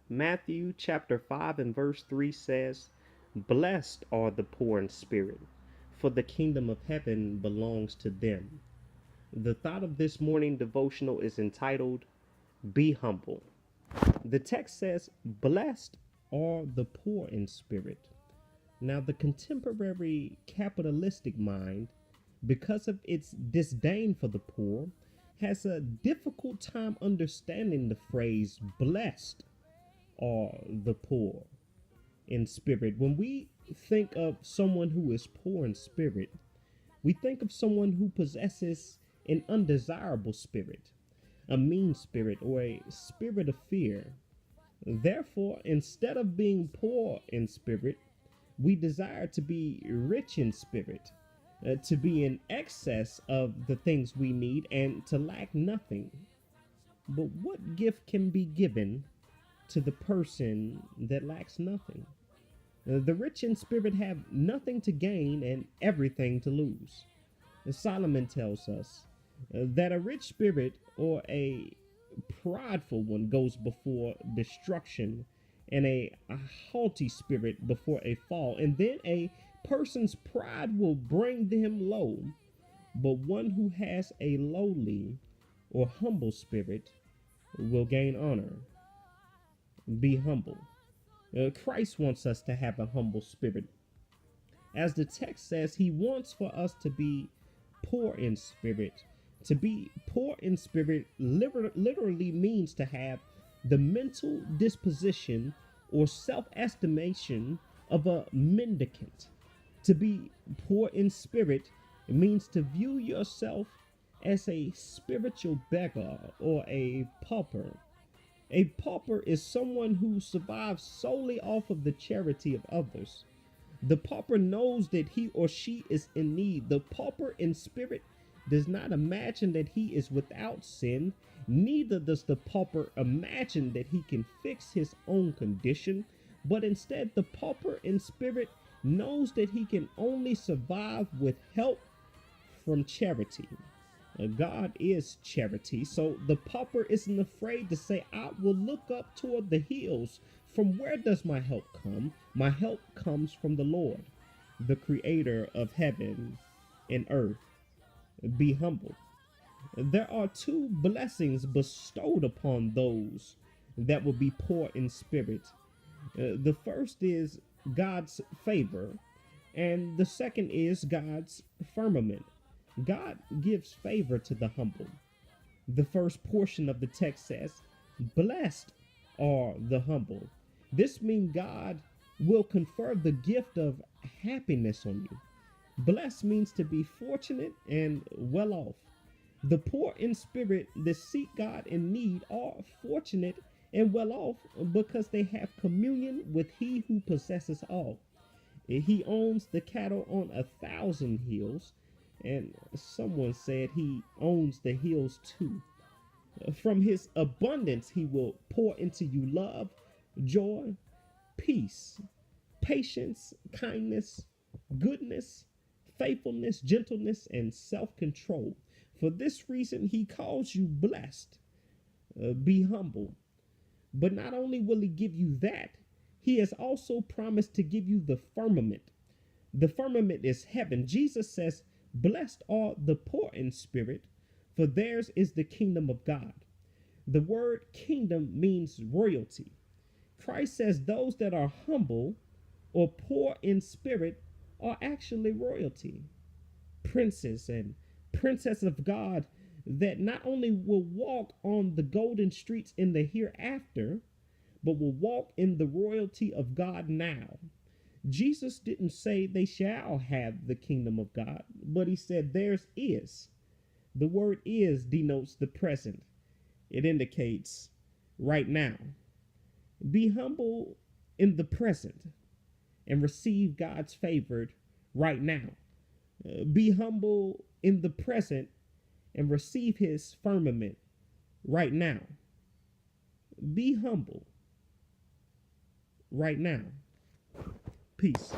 Matthew chapter 5 and verse 3 says, "Blessed are the poor in spirit, for the kingdom of heaven belongs to them." The thought of this morning devotional is entitled, Be Humble. The text says, "Blessed are the poor in spirit." Now, the contemporary capitalistic mind, because of its disdain for the poor, has a difficult time understanding the phrase blessed are the poor in spirit. When we think of someone who is poor in spirit, we think of someone who possesses an undesirable spirit, a mean spirit, or a spirit of fear. Therefore, instead of being poor in spirit, we desire to be rich in spirit, to be in excess of the things we need and to lack nothing. But what gift can be given to the person that lacks nothing? The rich in spirit have nothing to gain and everything to lose. Solomon tells us that a rich spirit or a prideful one goes before destruction, and a haughty spirit before a fall. And then a person's pride will bring them low, but one who has a lowly or humble spirit will gain honor. Be humble. Christ wants us to have a humble spirit. As the text says, he wants for us to be poor in spirit. To be poor in spirit literally means to have the mental disposition or self-estimation of a mendicant. To be poor in spirit means to view yourself as a spiritual beggar or a pauper. A pauper is someone who survives solely off of the charity of others. The pauper knows that he or she is in need. The pauper in spirit does not imagine that he is without sin. Neither does the pauper imagine that he can fix his own condition, but instead the pauper in spirit knows that he can only survive with help from charity. God is charity, so the pauper isn't afraid to say, "I will look up toward the hills. From where does my help come? My help comes from the Lord, the creator of heaven and earth." Be humble. There are two blessings bestowed upon those that will be poor in spirit. The first is God's favor, and the second is God's firmament. God gives favor to the humble. The first portion of the text says, "Blessed are the humble." This means God will confer the gift of happiness on you. Blessed means to be fortunate and well off. The poor in spirit that seek God in need are fortunate and well off because they have communion with He who possesses all. He owns the cattle on 1,000 hills, and someone said he owns the hills too. From his abundance, he will pour into you love, joy, peace, patience, kindness, goodness, faithfulness, gentleness, and self control. For this reason, he calls you blessed. Be humble. But not only will he give you that, he has also promised to give you the firmament. The firmament is heaven. Jesus says, "Blessed are the poor in spirit, for theirs is the kingdom of God." The word kingdom means royalty. Christ says those that are humble or poor in spirit are actually royalty, princes and princess of God that not only will walk on the golden streets in the hereafter, but will walk in the royalty of God now. Jesus didn't say they shall have the kingdom of God, but he said theirs is. The word is denotes the present. It indicates right now. Be humble in the present and receive God's favor right now. Be humble in the present and receive his firmament right now. Be humble right now. Peace.